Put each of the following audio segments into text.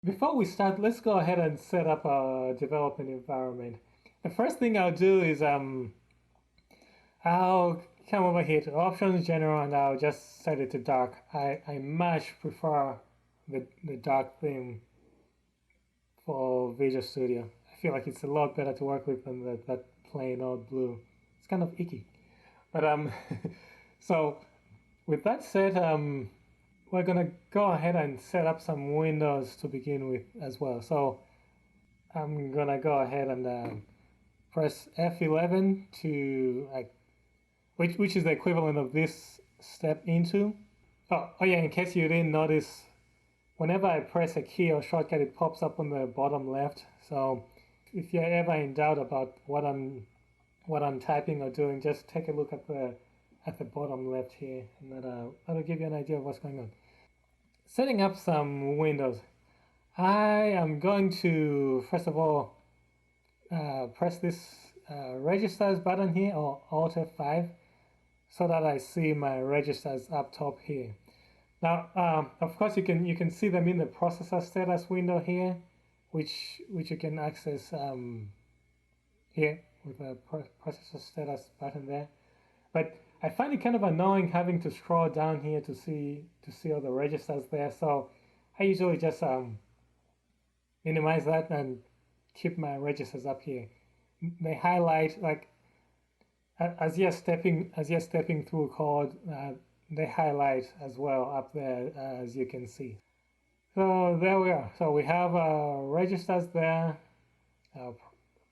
Before we start, let's go ahead and set up a development environment. The first thing I'll do is I'll come over here to options, general, and I'll just set it to dark. I much prefer the dark theme for Visual Studio. I feel like it's a lot better to work with than that plain old blue. It's kind of icky. But so with that said, we're gonna go ahead and set up some windows to begin with as well. So I'm gonna go ahead and press F11 to which is the equivalent of this step into. Oh yeah, in case you didn't notice, whenever I press a key or shortcut, it pops up on the bottom left. So if you're ever in doubt about what I'm typing or doing, just take a look at the bottom left here, and that'll give you an idea of what's going on. Setting up some windows. I am going to first of all press this registers button here, or Alt F5, so that I see my registers up top here. Now, of course, you can see them in the processor status window here, which you can access here with the processor status button there. But I find it kind of annoying having to scroll down here to see all the registers there. So I usually just minimize that and keep my registers up here. They highlight, like as you're stepping through code, they highlight as well up there, as you can see. So there we are. So we have registers there,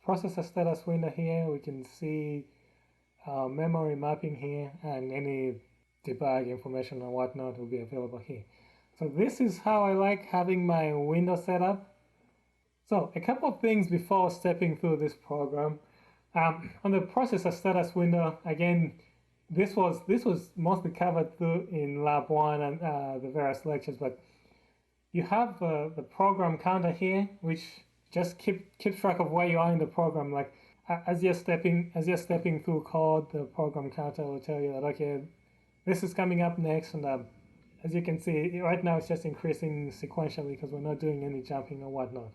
processor status window here. We can see memory mapping here, and any debug information or whatnot will be available here. So this is how I like having my window set up. So a couple of things before stepping through this program. On the processor status window, again, this was mostly covered through in lab 1 and the various lectures, but you have the program counter here, which just keeps track of where you are in the program. Like as you're stepping through code, the program counter will tell you that, okay, this is coming up next, and as you can see right now it's just increasing sequentially because we're not doing any jumping or whatnot.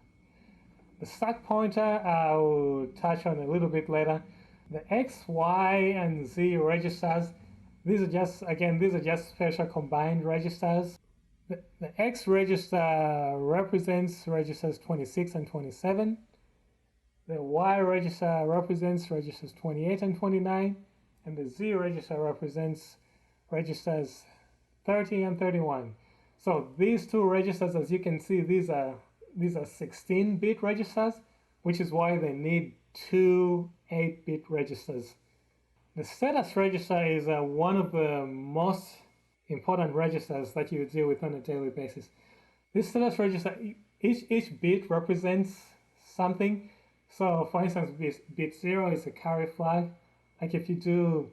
The stack pointer I'll touch on a little bit later. The X, Y, and Z registers, these are just special combined registers. The X register represents registers 26 and 27. The Y register represents registers 28 and 29, and the Z register represents registers 30 and 31. So these two registers, as you can see, these are 16-bit registers, which is why they need two 8-bit registers. The status register is one of the most important registers that you deal with on a daily basis. This status register, each bit represents something. So for instance, bit 0 is a carry flag. Like if you do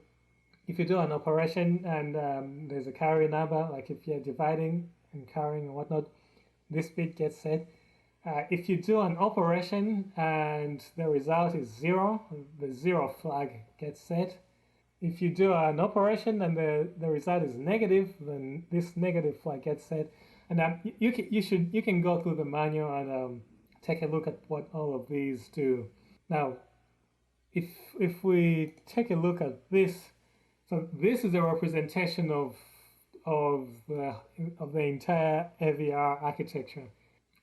an operation and there's a carry number, like if you're dividing and carrying and whatnot, this bit gets set. If you do an operation and the result is 0, the 0 flag gets set. If you do an operation and the result is negative, then this negative flag gets set. And you can go through the manual and take a look at what all of these do. Now, if we take a look at this, so this is a representation of the entire AVR architecture.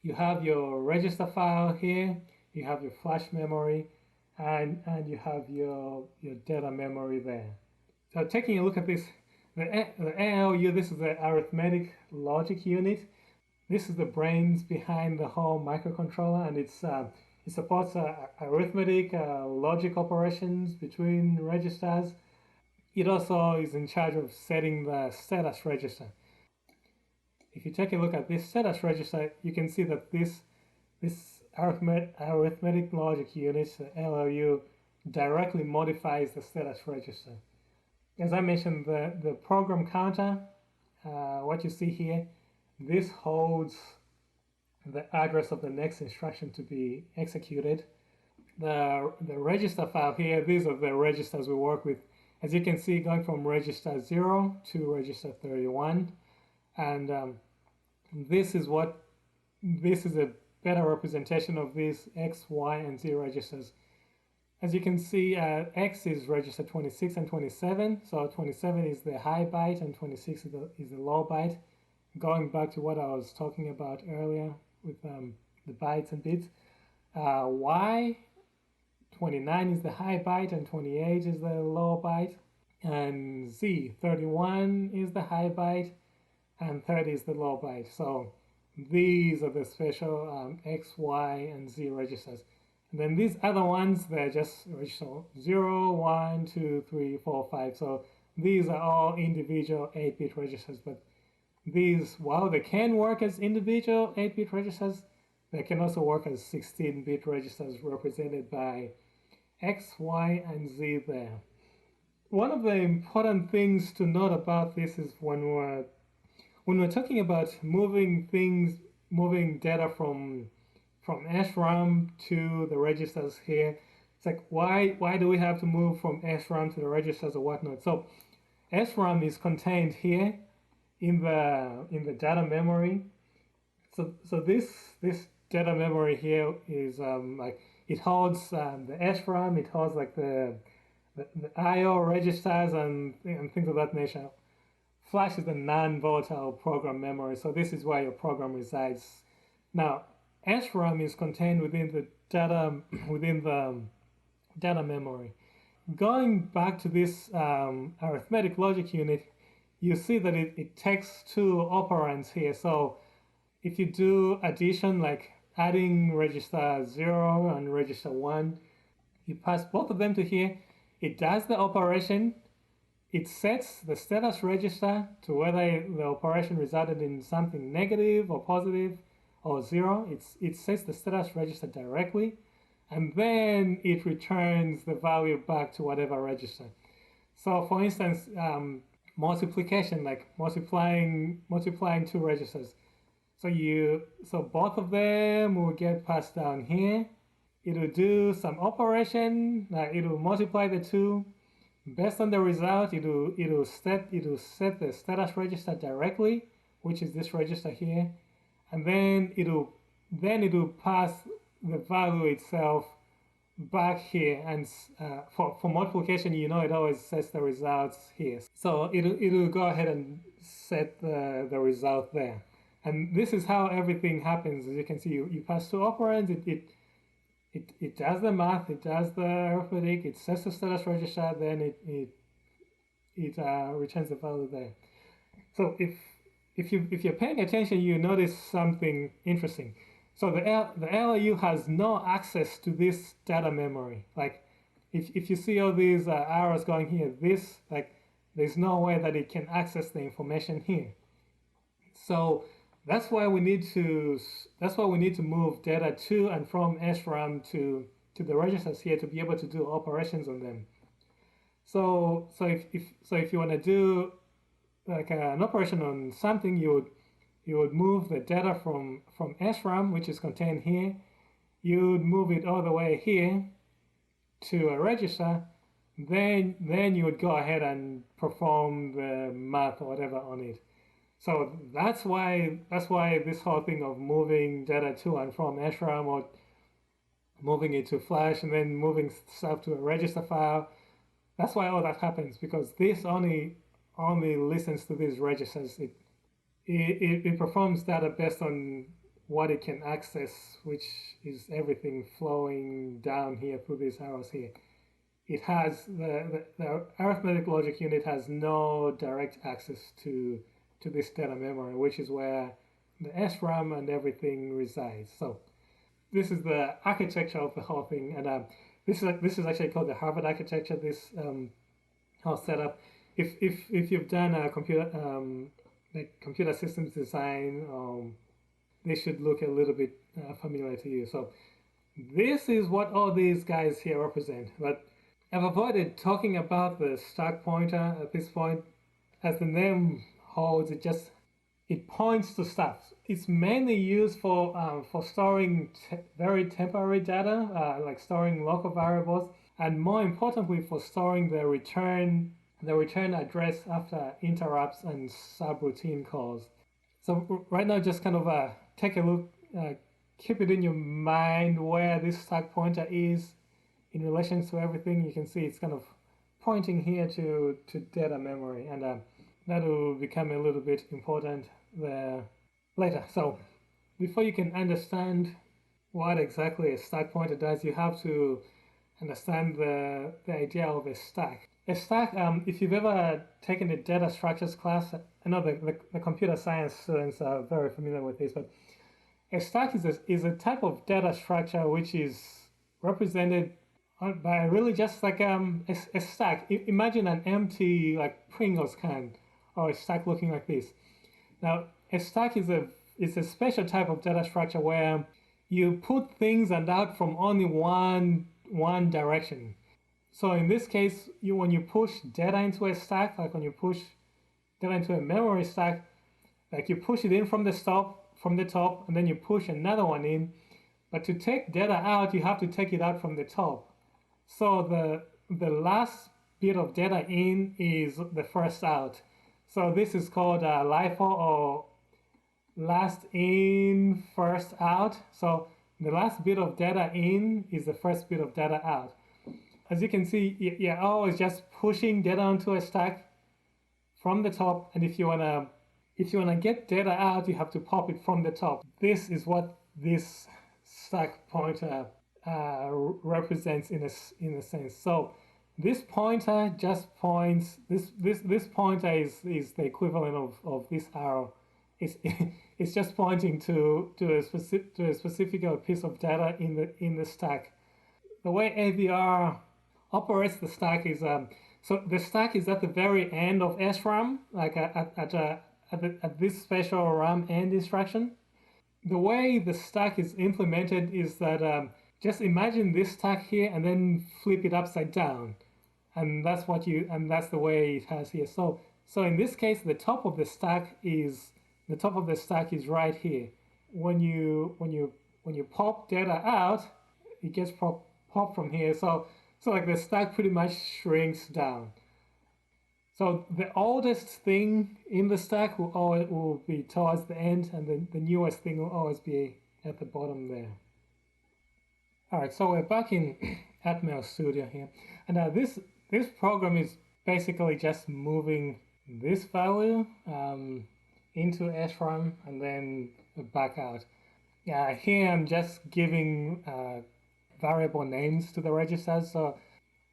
You have your register file here, you have your flash memory, and you have your data memory there. So taking a look at this, the ALU, this is the arithmetic logic unit. This is the brains behind the whole microcontroller, and it supports arithmetic logic operations between registers. It also is in charge of setting the status register. If you take a look at this status register, you can see that this arithmetic logic unit, the ALU, directly modifies the status register. As I mentioned, the program counter, what you see here, this holds the address of the next instruction to be executed. The register file here, these are the registers we work with. As you can see, going from register 0 to register 31. And this is what this is a better representation of these X, Y, and Z registers. As you can see, X is register 26 and 27. So 27 is the high byte and 26 is the low byte. Going back to what I was talking about earlier with the bytes and bits. Y, 29 is the high byte and 28 is the low byte. And Z, 31 is the high byte and 30 is the low byte. So these are the special X, Y, and Z registers. And then these other ones, they're just register 0, 1, 2, 3, 4, 5. So these are all individual 8-bit registers. But these, while they can work as individual 8-bit registers, they can also work as 16-bit registers represented by X, Y, and Z there. One of the important things to note about this is when we're talking about moving data from SRAM to the registers here. It's like, why do we have to move from SRAM to the registers or whatnot? So SRAM is contained here in the data memory. So this data memory here is like, it holds the SRAM, it holds like the I/O registers and things of that nature. Flash is the non-volatile program memory, so this is where your program resides. Now, SRAM is contained within the data memory. Going back to this arithmetic logic unit, you see that it takes two operands here. So if you do addition, like adding register 0 and register 1, you pass both of them to here. It does the operation. It sets the status register to whether the operation resulted in something negative or positive or 0. It sets the status register directly, and then it returns the value back to whatever register. So for instance, multiplication, like multiplying two registers. So both of them will get passed down here. It will do some operation, it will multiply the two. Based on the result, it will set the status register directly, which is this register here, and then it will pass the value itself back here. And for multiplication, it always sets the results here. So it will go ahead and set the result there. And this is how everything happens. As you can see, you pass two operands. It does the math, it does the arithmetic, it sets the status register, then it returns the value there. So if you're paying attention, you notice something interesting. So the LRU has no access to this data memory. Like if you see all these arrows going here, there's no way that it can access the information here. So that's why we need to move data to and from SRAM to the registers here to be able to do operations on them. So if you want to do like an operation on something, you would move the data from SRAM, which is contained here. You would move it all the way here to a register. Then you would go ahead and perform the math or whatever on it. So that's why this whole thing of moving data to and from SRAM or moving it to flash and then moving stuff to a register file, that's why all that happens, because this only listens to these registers. It performs data based on what it can access, which is everything flowing down here through these arrows here. It has the arithmetic logic unit has no direct access to this data memory, which is where the SRAM and everything resides. So this is the architecture of the whole thing, and this is actually called the Harvard architecture. This whole setup. If you've done a computer systems design, this should look a little bit familiar to you. So this is what all these guys here represent. But I've avoided talking about the stack pointer at this point, as the name holds, it points to stuff. It's mainly used for storing very temporary data, like storing local variables, and more importantly for storing the return address after interrupts and subroutine calls. So right now, just kind of take a look keep it in your mind where this stack pointer is in relation to everything. You can see it's kind of pointing here to data memory, and that will become a little bit important there later. So before you can understand what exactly a stack pointer does, you have to understand the idea of a stack. A stack, if you've ever taken a data structures class, I know the computer science students are very familiar with this, but a stack is a type of data structure which is represented by really just like a stack. Imagine an empty like Pringles can, or a stack looking like this. Now, a stack is a special type of data structure where you put things and out from only one direction. So in this case, when you push data into a stack, like when you push data into a memory stack, like you push it in from the top, and then you push another one in. But to take data out, you have to take it out from the top. So the last bit of data in is the first out. So this is called LIFO, or last in, first out. So the last bit of data in is the first bit of data out. As you can see, you're always just pushing data onto a stack from the top, and if you wanna get data out, you have to pop it from the top. This is what this stack pointer represents in a sense. So this pointer just points. This pointer is the equivalent of this arrow. It's just pointing to a specific piece of data in the stack. The way AVR operates the stack is so the stack is at the very end of SRAM, like at this special RAM end instruction. The way the stack is implemented is that just imagine this stack here and then flip it upside down, and that's the way it has here. So in this case, the top of the stack is right here. When you pop data out, it gets popped from here. So like the stack pretty much shrinks down. So the oldest thing in the stack will be towards the end, and the newest thing will always be at the bottom there. All right, so we're back in Atmel Studio here, and this program is basically just moving this value into SRAM and then back out. Here I'm just giving variable names to the registers. So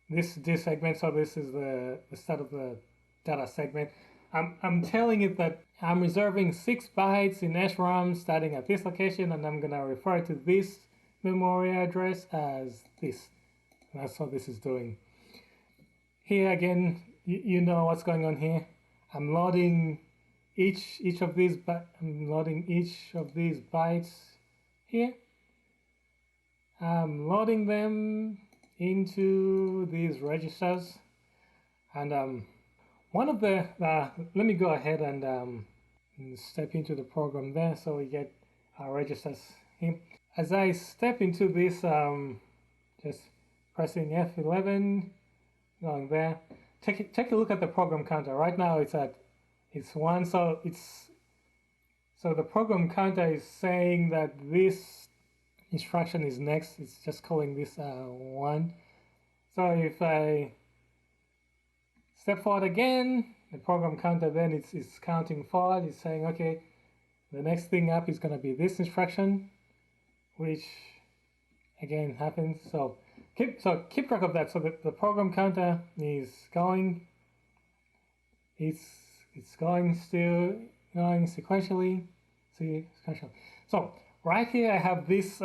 this segment, so this is the start of the data segment. I'm telling it that I'm reserving 6 bytes in SRAM starting at this location, and I'm gonna refer to this memory address as this. That's what this is doing. Here again, you know what's going on here. I'm loading each of these bytes here. I'm loading them into these registers, and one of the let me go ahead and step into the program there, so we get our registers here. As I step into this, just pressing F11, going there. Take a look at the program counter. Right now it's 1, so the program counter is saying that this instruction is next. It's just calling this 1. So if I step forward again, the program counter then it's counting forward. It's saying, okay, the next thing up is going to be this instruction, which again happens. So keep track of that. So the program counter is going. It's going sequentially. So right here I have this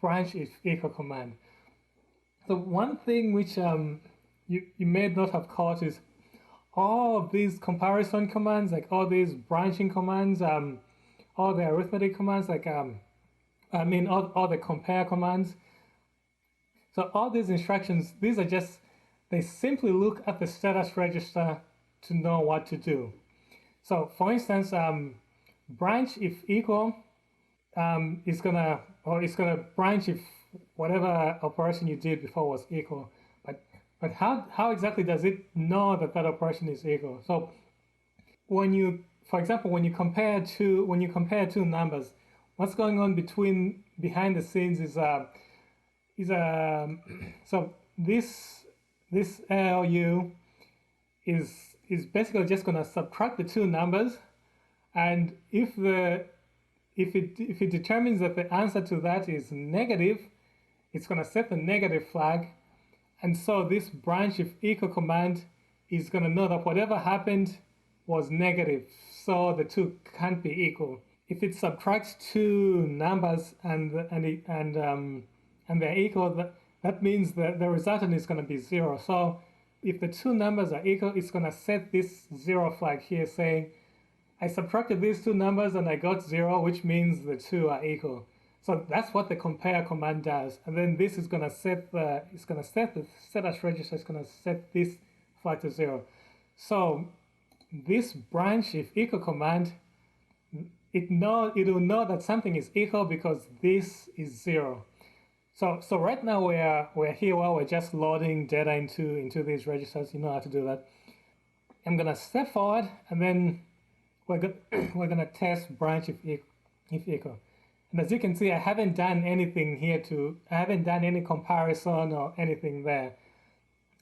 branch if equal command. So one thing which you may not have caught is all of these comparison commands, like all these branching commands, all the arithmetic commands, like all the compare commands. So all these instructions, these are just, they simply look at the status register to know what to do. So for instance, branch if equal is gonna branch if whatever operation you did before was equal. But how exactly does it know that operation is equal? So for example, when you compare two numbers, what's going on behind the scenes is so this ALU is basically just going to subtract the two numbers, and if it determines that the answer to that is negative, it's going to set the negative flag, and so this branch if equal command is going to know that whatever happened was negative, so the two can't be equal. If it subtracts two numbers and they're equal, that means that the resultant is going to be 0. So if the two numbers are equal, it's going to set this 0 flag here saying, I subtracted these two numbers and I got 0, which means the two are equal. So that's what the compare command does. And then this is going to set the set as register is going to set this flag to 0. So this branch if equal command, it will know that something is equal because this is 0. So right now we're here while we're just loading data into these registers. You know how to do that. I'm gonna step forward and then we're gonna test branch if equal. And as you can see, I haven't done anything here I haven't done any comparison or anything there.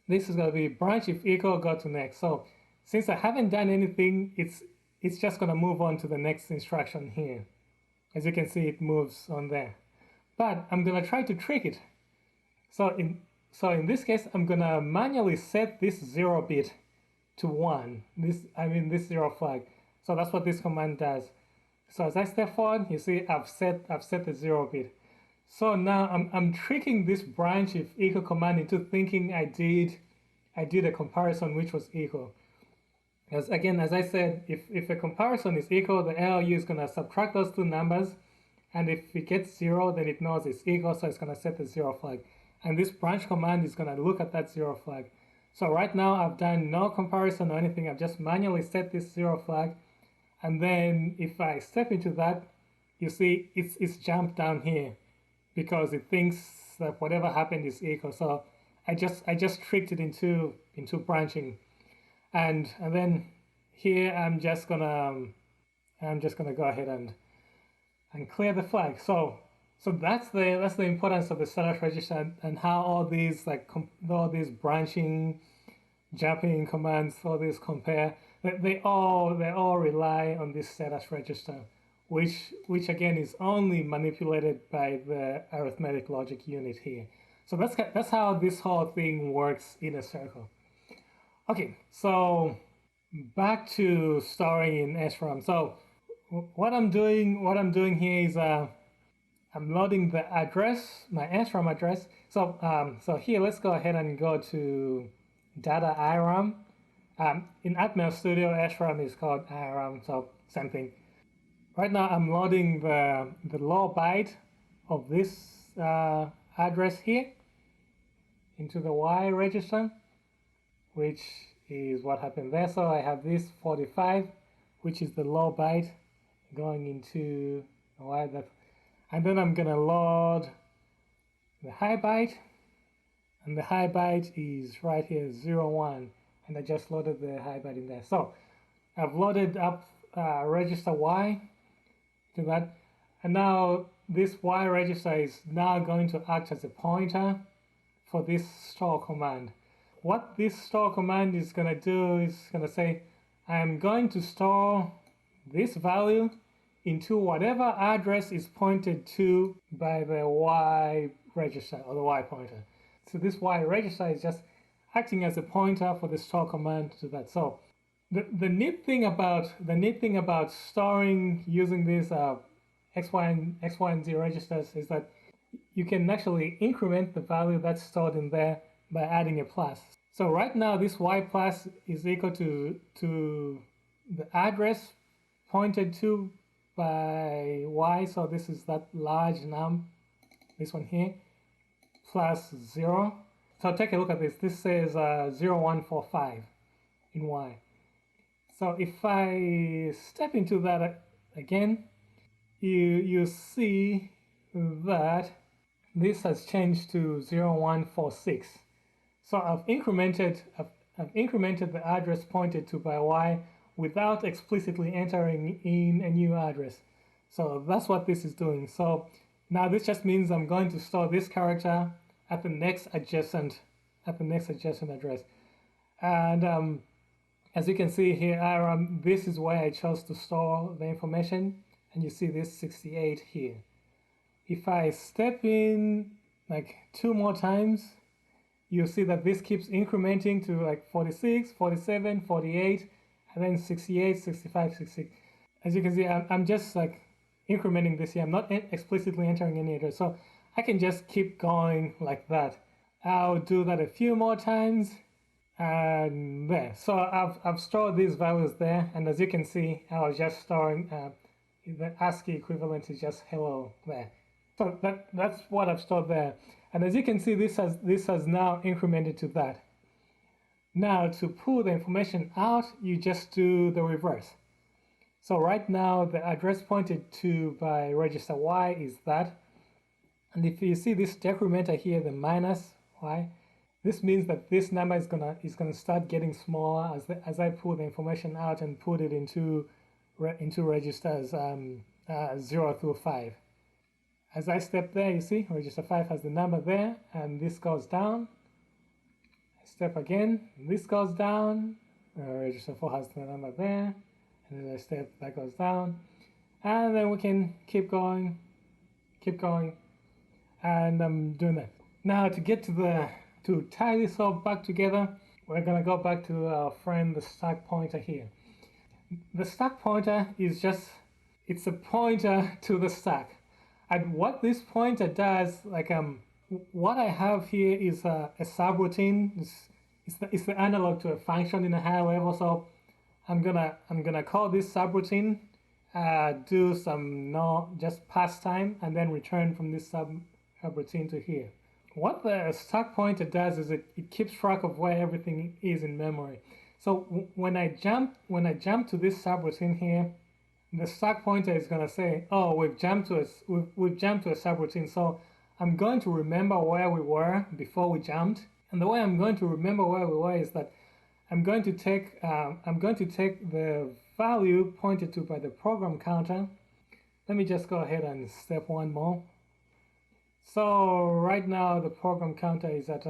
This is gonna be branch if equal, go to next. So since I haven't done anything, it's just gonna move on to the next instruction here. As you can see, it moves on there. But I'm gonna try to trick it. So in this case, I'm gonna manually set this 0 bit to 1. This 0 flag. So that's what this command does. So as I step forward, you see I've set the 0 bit. So now I'm tricking this branch if equal command into thinking I did a comparison which was equal. As again, as I said, if a comparison is equal, the ALU is gonna subtract those two numbers. And if it gets 0, then it knows it's equal, so it's going to set the 0 flag. And this branch command is going to look at that 0 flag. So right now I've done no comparison or anything. I've just manually set this 0 flag. And then if I step into that, you see it's jumped down here because it thinks that whatever happened is equal. So I just tricked it into branching. And then here I'm just gonna go ahead and clear the flag. So that's the importance of the status register and how all these all these branching, jumping commands, all these compare, they all rely on this status register, which again is only manipulated by the arithmetic logic unit here. So that's how this whole thing works in a circle. Okay, so back to storing in SRAM. So what I'm doing here is I'm loading the address, my SRAM address. So here let's go ahead and go to data IRAM. In Atmel Studio, SRAM is called IRAM, so same thing. Right now I'm loading the low byte of this address here into the Y register, which is what happened there. So I have this 45, which is the low byte, going into Y, and then I'm gonna load the high byte, and the high byte is right here, 01, and I just loaded the high byte in there. So I've loaded up register Y to that, and now this Y register is now going to act as a pointer for this store command. What this store command is gonna do is gonna say, I'm going to store this value into whatever address is pointed to by the Y register or the Y pointer. So this Y register is just acting as a pointer for the store command to that. So the neat thing about storing using these X, Y, and Z registers is that you can actually increment the value that's stored in there by adding a plus. So right now this Y plus is equal to the address pointed to by Y, so this is that large num, this one here, plus 0. So take a look at this. This says 0145 in Y. So if I step into that again, you see that this has changed to 0146. So I've incremented the address pointed to by Y without explicitly entering in a new address. So that's what this is doing. So now this just means I'm going to store this character at the next adjacent address. And as you can see here, this is where I chose to store the information, and you see this 68 here. If I step in like 2 more times, you'll see that this keeps incrementing to like 46, 47, 48, and then 68, 65, 66. As you can see, I'm just like incrementing this here. I'm not explicitly entering any address, so I can just keep going like that. I'll do that a few more times, and there. So I've stored these values there, and as you can see, I was just storing the ASCII equivalent is just hello there. So that's what I've stored there, and as you can see, this has now incremented to that. Now to pull the information out, you just do the reverse. So right now the address pointed to by register Y is that, and if you see this decrementer here, the minus Y, this means that this number is gonna start getting smaller as I pull the information out and put it into registers 0 through 5. As I step there, you see register 5 has the number there, and this goes down. I step again, this goes down. Register 4 has the number there, and as I step, that goes down, and then we can keep going, and I'm doing that. Now to tie this all back together, we're gonna go back to our friend the stack pointer here. The stack pointer is it's a pointer to the stack. And what this pointer does, what I have here is a subroutine. It's the analog to a function in a higher level. So I'm gonna call this subroutine, do some just pass time, and then return from this subroutine to here. What the stack pointer does is it keeps track of where everything is in memory. So when I jump to this subroutine here, the stack pointer is gonna say, "Oh, we've jumped to a subroutine." So I'm going to remember where we were before we jumped, and the way I'm going to remember where we were is that I'm going to take the value pointed to by the program counter. Let me just go ahead and step one more. So right now the program counter is at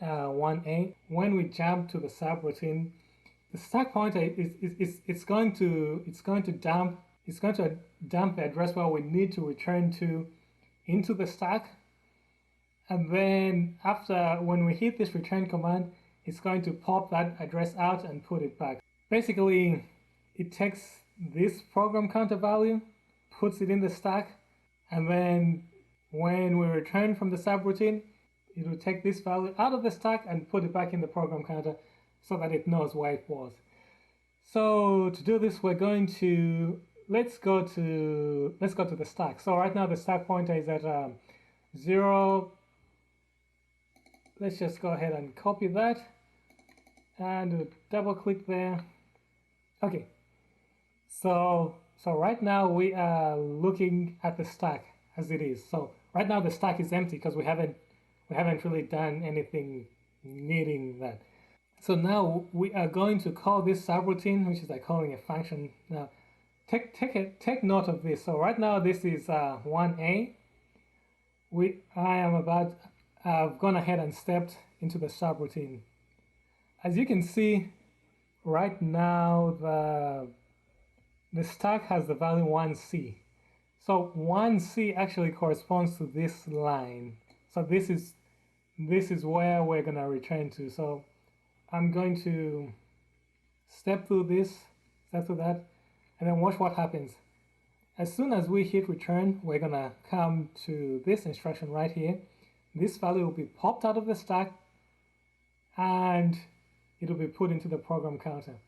1A. When we jump to the subroutine, the stack pointer is going to dump the address where we need to return to into the stack, and then when we hit this return command, it's going to pop that address out and put it back. Basically, it takes this program counter value, puts it in the stack, and then when we return from the subroutine, it will take this value out of the stack and put it back in the program counter so that it knows where it was. So to do this, we're going to let's go to the stack. So right now the stack pointer is at 0. Let's just go ahead and copy that and double click there. Okay. So right now we are looking at the stack as it is. So right now the stack is empty because we haven't really done anything needing that. So now we are going to call this subroutine, which is like calling a function. Now take note of this. So right now this is 1A. I've gone ahead and stepped into the subroutine. As you can see, right now the stack has the value 1C. So 1C actually corresponds to this line. So this is where we're gonna return to. So I'm going to step through that, and then watch what happens. As soon as we hit return, we're gonna come to this instruction right here. This value will be popped out of the stack, and it'll be put into the program counter.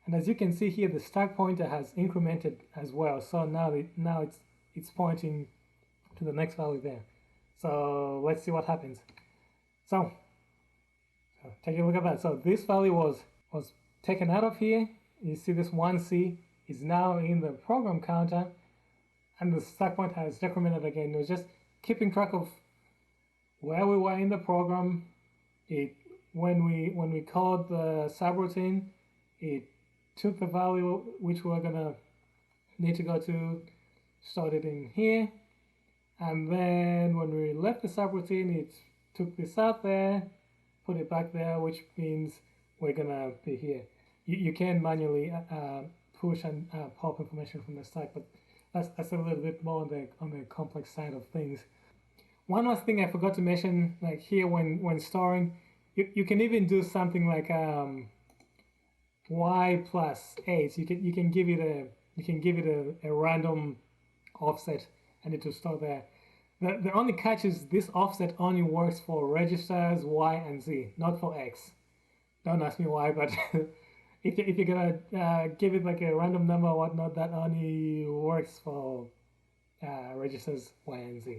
And as you can see here, the stack pointer has incremented as well. So now it's pointing to the next value there. So let's see what happens. So take a look at that. So this value was taken out of here. You see this 1C is now in the program counter, and the stack pointer has decremented again. It was just keeping track of where we were in the program. When we called the subroutine, it took the value which we're gonna need to go to, stored it in here, and then when we left the subroutine, it took this out there, put it back there, which means we're gonna be here. You can manually push and pop information from the stack, but that's a little bit more on the complex side of things. One last thing I forgot to mention, like here when storing, you can even do something like y plus 8. You can give it a random offset and it will store there. The only catch is this offset only works for registers Y and Z, not for X. Don't ask me why, but if you're gonna give it like a random number or whatnot, that only works for registers Y and Z.